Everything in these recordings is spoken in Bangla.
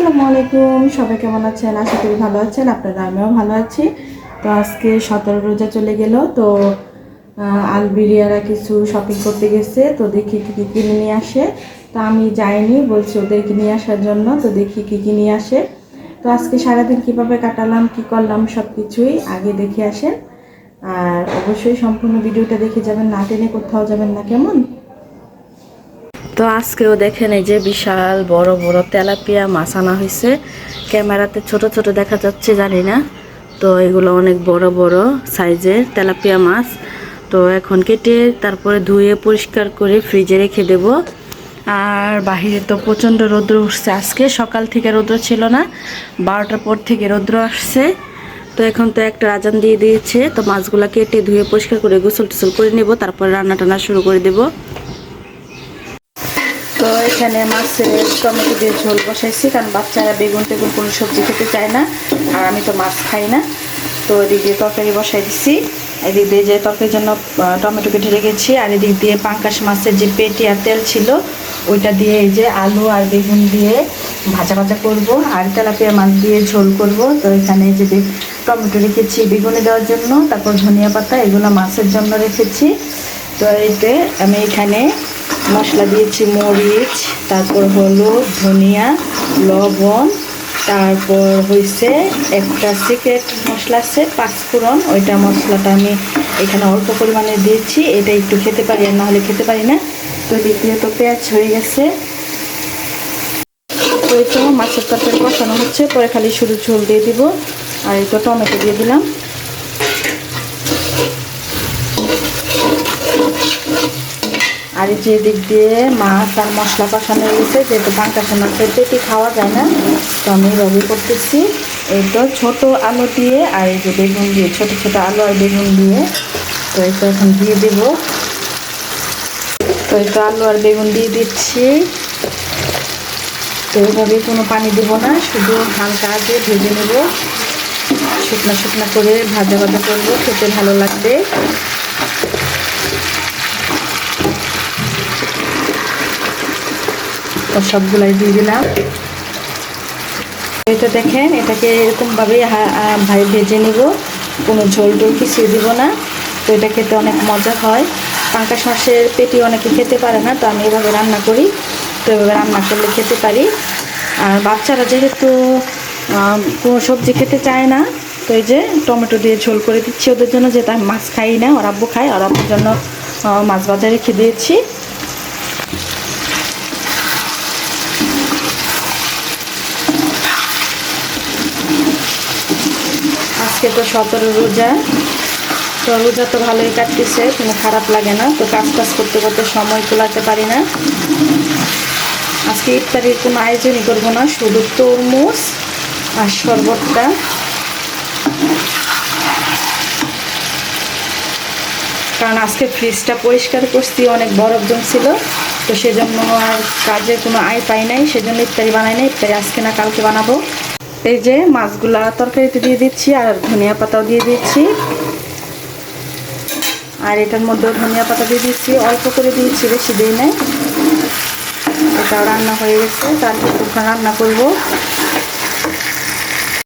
আসসালামু আলাইকুম, সবাই কেমন আছেন? আশা করি ভালো আছেন। আপনারা, আমিও ভালো আছি। তো আজকে 17 রোজা চলে গেল। তো আলবিরিয়ারা কিছু শপিং করতে গেছে, তো দেখি কী কী কিনে নিয়ে আসে। তো আমি যাইনি, বলছি ওদেরকে নিয়ে আসার জন্য। তো দেখি কী কী নিয়ে আসে। তো আজকে সারাদিন কীভাবে কাটালাম, কী করলাম, সব কিছুই আগে দেখে আসেন। আর অবশ্যই সম্পূর্ণ ভিডিওটা দেখে যাবেন, না টেনে কোথাও যাবেন না, কেমন? তো আজকেও দেখেন, এই যে বিশাল বড় বড় তেলাপিয়া মাছ আনা হয়েছে। ক্যামেরাতে ছোট ছোট দেখা যাচ্ছে, জানি না। তো এগুলো অনেক বড় বড় সাইজের তেলাপিয়া মাছ। তো এখন কেটে তারপরে ধুয়ে পরিষ্কার করে ফ্রিজে রেখে দেব। আর বাহিরে তো প্রচণ্ড রৌদ্র উঠছে, আজকে সকাল থেকে রৌদ্র ছিল না, 12টার পর থেকে রৌদ্র আসছে। তো এখন তো একটা আজান দিয়ে দিয়েছে। তো মাছগুলো কেটে ধুয়ে পরিষ্কার করে গোসল টোসল করে নেব, তারপরে রান্না টান্না শুরু করে দেব। তো এখানে মাছের টমেটো দিয়ে ঝোল বসাইছি, কারণ বাচ্চারা বেগুন টেগুন কোনো সবজি খেতে চায় না, আর আমি তো মাছ খাই না। তো এদিক দিয়ে তরকারি বসাই দিচ্ছি। এদিক দিয়ে যে তরকারির জন্য টমেটো কেটে রেখেছি, আর এদিক দিয়ে পাঙ্কাশ মাছের যে পেটি আর তেল ছিল ওইটা দিয়ে এই যে আলু আর বেগুন দিয়ে ভাজা ভাজা করব, আর তেলাপিয়া মাছ দিয়ে ঝোল করব। তো এখানে যে টমেটো রেখেছি বেগুনে দেওয়ার জন্য, তারপর ধনিয়া পাতা, এগুলো মাছের জন্য রেখেছি। তো এতে আমি এখানে মশলা দিয়েছি, মরিচ, তারপর হলুদ, ধনিয়া, লবণ, তারপর হয়েছে একটা সিক্রেট মশলা আছে পাঁচফোড়ন, ওইটা মশলাটা আমি এখানে অল্প পরিমাণে দিয়েছি। এটা একটু খেতে পারি, আর নাহলে খেতে পারি না। তো দ্বিতীয় তো পেঁয়াজ হয়ে গেছে। তো এই তো মাছের তরকারি কষানো হচ্ছে, পরে খালি শুধু ঝোল দিয়ে দিব। আর এই তো টমেটো দিয়ে দিলাম। আর যে দিক দিয়ে মাছ আর মশলা কষানো হয়েছে, যেহেতু পাঙ্কাশ মাছের পেটি খাওয়া যায় না, তো আমি এভাবে করতেছি। এই তো ছোটো আলু দিয়ে আর এই যে বেগুন দিয়ে, ছোটো ছোটো আলু আর বেগুন দিয়ে, তো এই তো এখন দিয়ে দেব। তো এই তো আলু আর বেগুন দিয়ে দিচ্ছি। তো এইভাবে কোনো পানি দেবো না, শুধু হালকা আগে ভেজে নেব, শুকনো শুকনো করে ভাজা ভাজা করবো, খেতে ভালো লাগবে। তো সবগুলাই দিয়ে দিলাম। এটা দেখেন, এটাকে এরকমভাবেই ভেজে নিব, কোনো ঝোল টোল কিছুই দিব না। তো এটা খেতে অনেক মজা হয়। পাঙ্কাশ মাছের পেটি অনেকে খেতে পারে না, তো আমি এভাবে রান্না করি। তো এভাবে রান্না করলে খেতে পারি। আর বাচ্চারা যেহেতু কোনো সবজি খেতে চায় না, তো এই যে টমেটো দিয়ে ঝোল করে দিচ্ছি ওদের জন্য, যেটা মাছ খাই না, ওর আব্বু খায়, ওর আব্বুর জন্য মাছ বাজারে রেখে দিয়েছি। আজকে তো 17 রোজা। তো রোজা তো ভালোই কাটতেছে, কোনো খারাপ লাগে না। তো কাজ টাজ করতে করতে সময় কুলাতে পারি না। আজকে ইফতারির কোনো আয়োজনই করবো না, শুধু তরমুজ আর শরবতটা। কারণ আজকে ফ্রিজটা পরিষ্কার করছি, অনেক বরফ জমছিল, তো সেজন্য আর কাজের কোনো আয় পাই নাই, সেজন্য ইফতারি বানাই নাই। ইফতারি আজকে না কালকে বানাবো। এই যে মাছগুলা তরকারিতে দিয়ে দিচ্ছি, আর ধনিয়া পাতাও দিয়ে দিচ্ছি। আর এটার মধ্যেও ধনিয়া পাতা দিয়ে দিচ্ছি, অল্প করে দিয়েছি, বেশি দিই নাই। এটাও রান্না হয়ে গেছে, তারপর কিছুক্ষণ রান্না করব।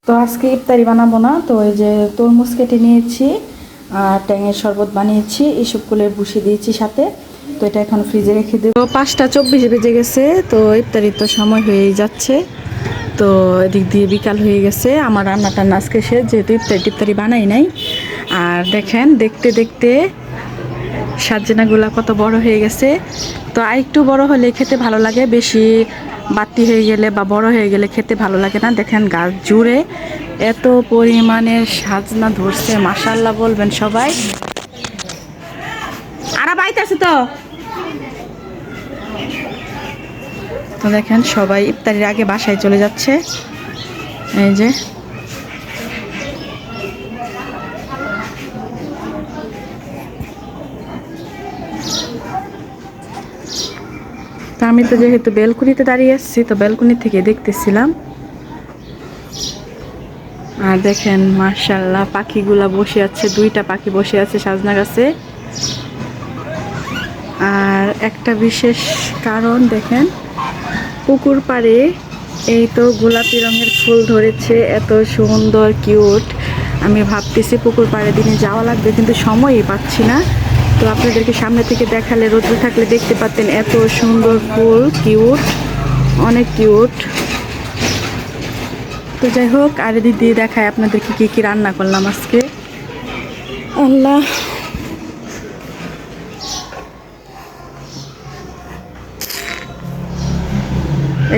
তো আজকে ইফতারি বানাবো না, তো এই যে তরমুজ কেটে নিয়েছি আর ট্যাঙের শরবত বানিয়েছি, ইসবগুলের বসিয়ে দিয়েছি সাথে। তো এটা এখন ফ্রিজে রেখে দেবো। 5টা 24 বেজে গেছে, তো ইফতারির তো সময় হয়েই যাচ্ছে। তো এদিক দিয়ে বিকাল হয়ে গেছে, আমার রান্না টান্না আজকে শেষ, যেহেতু ইফতারি বানাই নাই। আর দেখেন, দেখতে দেখতে সাজনাগুলা কত বড় হয়ে গেছে। তো আর একটু বড় হলে খেতে ভালো লাগে, বেশি বাতি হয়ে গেলে বা বড় হয়ে গেলে খেতে ভালো লাগে না। দেখেন গাছ জুড়ে এত পরিমাণে সাজনা ধরছে, মাশাআল্লাহ বলবেন সবাই। আর বাইতেছে তো। তো দেখেন সবাই ইফতারির আগে বাসায় চলে যাচ্ছে। এই যে তা আমি তো যেহেতু বেলকুনিতে দাঁড়িয়ে আসছি, তো বেলকুনি থেকে দেখতেছিলাম। আর দেখেন মাশাআল্লাহ পাখিগুলা বসে আছে, 2টা পাখি বসে আছে সাজনা গাছে। আর একটা বিশেষ কারণ দেখেন, পুকুর পাড়ে এই তো গোলাপি রঙের ফুল ধরেছে, এত সুন্দর কিউট। আমি ভাবতেছি পুকুর পাড়ে দিনে যাওয়া লাগবে, কিন্তু সময়ই পাচ্ছি না। তো আপনাদেরকে সামনে থেকে দেখালে, রোদ্রে থাকলে দেখতে পাতেন এত সুন্দর ফুল, কিউট, অনেক কিউট। তো যাই হোক, আর এদিক দিয়ে দেখায় আপনাদেরকে কি কি রান্না করলাম আজকে। আল্লাহ,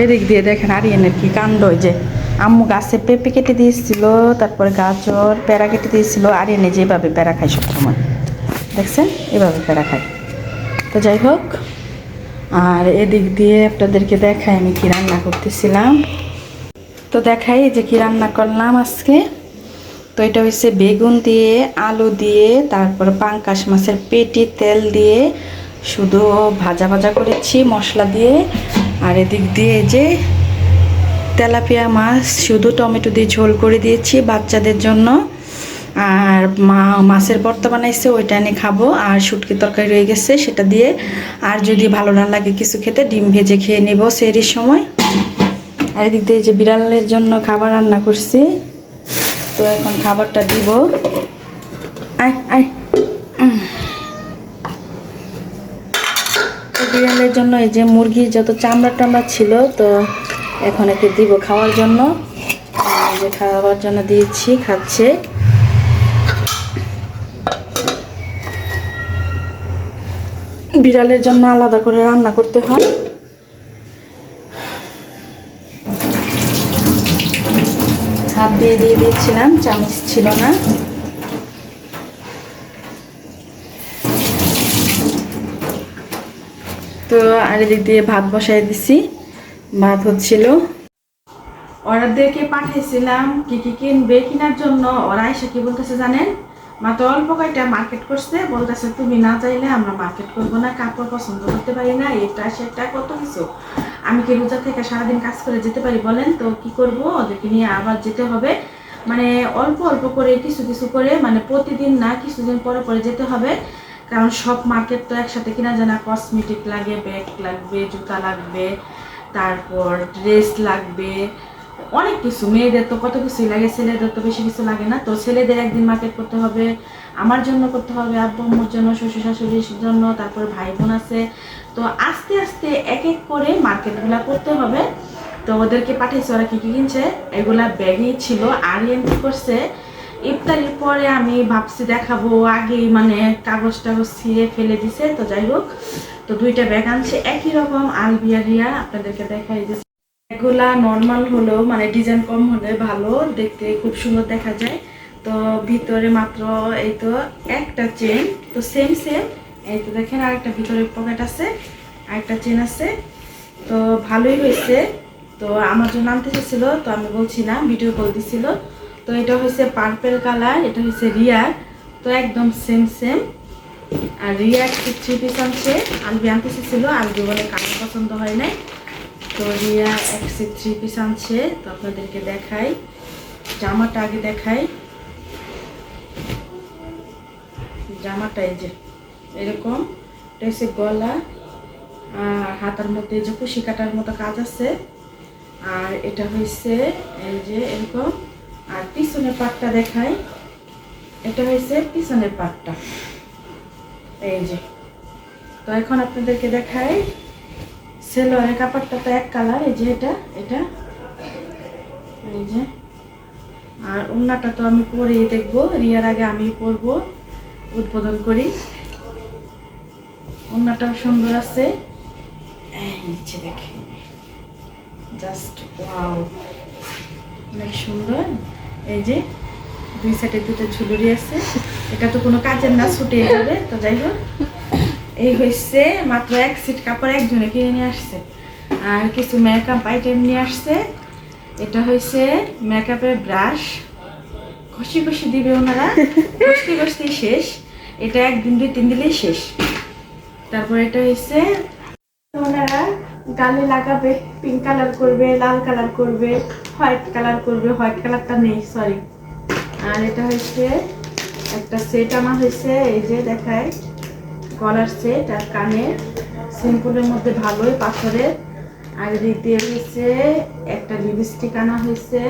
এদিক দিয়ে দেখেন আরিয়ানের কি কাণ্ড। যে আম্মু গাছে পেঁপে কেটে দিয়েছিল, তারপরে গাজর প্যারা কেটে দিয়েছিল। আরিয়ানে যেভাবে প্যারা খায় সবসময়, দেখছেন এভাবে প্যারা খায়। তো যাই হোক, আর এদিক দিয়ে আপনাদেরকে দেখাই আমি কি রান্না করতেছিলাম। তো দেখাই যে কি রান্না করলাম আজকে। তো এটা হচ্ছে বেগুন দিয়ে, আলু দিয়ে, তারপর পাঙ্কাশ মাছের পেটি তেল দিয়ে শুধু ভাজা ভাজা করেছি মশলা দিয়ে। আর এদিক দিয়ে যে তেলাপিয়া মাছ শুধু টমেটো দিয়ে ঝোল করে দিয়েছি বাচ্চাদের জন্য। আর মাছের ভর্তা বানাইছে, ওইটা এনে খাবো। আর শুটকি তরকারি রয়ে গেছে, সেটা দিয়ে। আর যদি ভালো না লাগে কিছু খেতে, ডিম ভেজে খেয়ে নেব সেরির সময়। আর এদিক দিয়ে যে বিড়ালের জন্য খাবার রান্না করছি, তো এখন খাবারটা দিব। আয় আয়। বিড়ালের জন্য এই যে মুরগির যত চামড়া টামড়া ছিল, তো এখন একে দিব খাওয়ার জন্য। যে খাওয়ার জন্য দিয়েছি, খাচ্ছে। বিড়ালের জন্য আলাদা করে রান্না করতে হয়। হাত দিয়ে দিয়ে দিয়েছিলাম, চামচ ছিল না। তো আর এদিক দিয়ে ভাত বসাই দিছি, ভাত হচ্ছিল। অর্ডারদেরকে পাঠিয়েছিলাম কি কি কিনবে, কেনার জন্য। ওরা এসে কি বলতেছে জানেন, মাত্র অল্প কয়টা মার্কেট করছে, বলতেছে তুমি না চাইলে আমরা মার্কেট করবো না, কাপড় পছন্দ করতে পারি না, এটা সেটা কত কিছু। আমি কি রোজা থেকে সারাদিন কাজ করে যেতে পারি বলেন? তো কি করব, ওদেরকে নিয়ে আবার যেতে হবে। মানে অল্প অল্প করে কিছু কিছু করে, মানে প্রতিদিন না, কিছুদিন পরে পরে যেতে হবে। কারণ সব মার্কেট তো একসাথে কিনা যায় না। কসমেটিক লাগে, ব্যাগ লাগবে, জুতা লাগবে, তারপর ড্রেস লাগবে, অনেক কিছু। মেয়েদের তো কত কিছুই লাগে, ছেলেদের তো বেশি কিছু লাগে না। তো ছেলেদের একদিন মার্কেট করতে হবে, আমার জন্য করতে হবে, আব্বু আম্মুর জন্য, শ্বশুর শাশুড়ির জন্য, তারপর ভাই বোন আছে। তো আস্তে আস্তে এক এক করে মার্কেটগুলো করতে হবে। তো ওদেরকে পাঠিয়েছে, ওরা কী কী কিনছে এগুলা ব্যাগই ছিল। আরিয়ান কি করছে, ইফতারির পরে আমি ভাবছি দেখাবো, আগেই মানে কাগজ টাগজ ছিঁড়ে ফেলে দিছে। তো যাই হোক, তো দুইটা ব্যাগ আনছে একই রকম আলবিয়ারিয়া। আপনাদেরকে দেখাই যে এগুলা নর্মাল হলেও, মানে ডিজাইন কম হলে ভালো দেখতে, খুব সুন্দর দেখা যায়। তো ভিতরে মাত্র এই তো একটা চেন, তো সেম সেম। এই তো দেখেন, আরেকটা ভিতরে পকেট আছে, আরেকটা চেন আছে। তো ভালোই হয়েছে। তো আমার জন্য আনতে চেয়েছিল, তো আমি বলছি না, ভিডিও কল দিছিল। তো এটা হচ্ছে পার্পেল কালার, এটা হচ্ছে রিয়ার। তো একদম সেম সেম। আর রিয়ার 3 পিস আনছে, আলবি আনতে চেয়েছিল, আলবি বলে কালার পছন্দ হয় নাই। তো রিয়া 3 পিস আনছে। তো আপনাদেরকে দেখাই, জামাটা আগে দেখাই। জামাটা এই যে এরকম, এটা হচ্ছে গলা, আর হাতার মধ্যে যে কুশি কাটার মতো কাজ আছে। আর এটা হয়েছে এই যে এরকম। আর পিছনের পাটটা দেখাই, এটা হয়েছে পিছনের পাটটা, এই যে। তো এখন আপনাদেরকে দেখাই সেলোয়ারের কাপড়টা। তো এক কালার, এই যে এটা এটা এই যে। আর ওড়নাটা তো আমি পরেই দেখবো, রিয়ার আগে আমি পরবো, উদ্বোধন করি। ওড়নাটাও সুন্দর আছে, এই নিচে দেখে জাস্ট ওয়াও, অনেক সুন্দর। এই যে দুই সাইডে দুটো ঝুলুরি আছে, এটা তো কোনো কাজের না, ছুটে যাবে। তো যাই হোক, এই হয়েছে মাত্র এক সেট কাপড় একজনে কিনে নিয়ে আসছে। আর কিছু মেকআপ আইটেম নিয়ে আসছে। এটা হয়েছে মেকআপের ব্রাশ, ঘষি ঘষি দিবে ওনারা, ঘষতে ঘষতেই শেষ। এটা একদিন 2-3 দিলেই শেষ। তারপর এটা হয়েছে ওনারা গালে লাগাবে, পিঙ্ক কালার করবে, লাল কালার করবে, হোয়াইট কালার করবে। হোয়াইট কালারটা নেই, সরি। আর এটা হচ্ছে একটা সেট আমার হয়েছে, এই যে দেখায়, গলার সেট আর কানের, সিম্পলের মধ্যে ভালোই পাথরের। আর এদিক দিয়ে হয়েছে একটা লিপস্টিক আনা হয়েছে,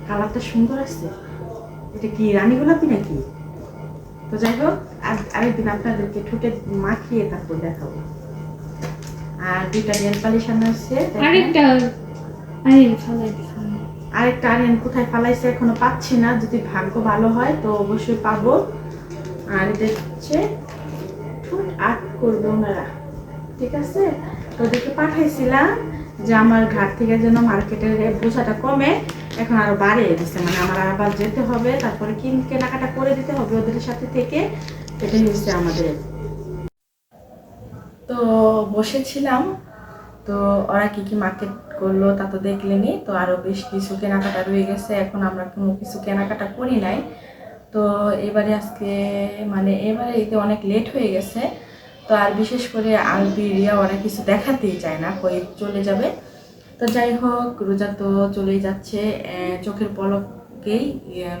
কালারটা সুন্দর আছে। এটা কি রানী গোলাপি নাকি? তো যাই হোক, আরেকদিন আপনাদেরকে ঠোঁটে মাখিয়ে তারপর দেখাবো। আর দুইটা নেল পালিশ আনা হয়েছে। আরেকটা আরেন কোথায় ফালাইছে এখনো পাচ্ছি না, যদি ভাগ্য ভালো হয় তো অবশ্যই পাবো। আর এটা হচ্ছে ঠোঁট আর্ট করবে ওনারা, ঠিক আছে। তো ওদেরকে পাঠাইছিলাম যে আমার ঘাট থেকে যেন মার্কেটের বোঝাটা কমে, এখন আরো বাড়িয়ে দিচ্ছে, মানে আমার আবার যেতে হবে, তারপরে কেনাকাটা করে দিতে হবে ওদের সাথে থেকে। এটাই হচ্ছে আমাদের। তো বসেছিলাম, তো ওরা কি কি মার্কেট করলো তা তো দেখলেনি, তো আরও বেশ কিছু কেনাকাটা রয়ে গেছে, এখন আমরা কোনো কিছু কেনাকাটা করি নাই। তো এবারে আজকে মানে এবারে এতে অনেক লেট হয়ে গেছে, তো আর বিশেষ করে আলবি রিয়া ওরা কিছু দেখাতেই চায় না, কই চলে যাবে। তো যাই হোক, রোজা তো চলেই যাচ্ছে, চোখের পলকেই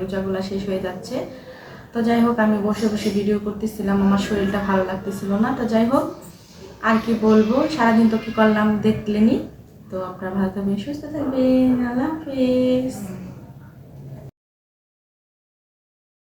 রোজাগুলা শেষ হয়ে যাচ্ছে। তো যাই হোক, আমি বসে বসে ভিডিও করতেছিলাম, আমার শরীরটা ভালো লাগতেছিল না। তো যাই হোক, আর কি বলবো, সারাদিন তো কি করলাম দেখলেনি। তো আপনারা ভালো থাকবেন, সুস্থ থাকবেন, আল্লাহ হাফিজ।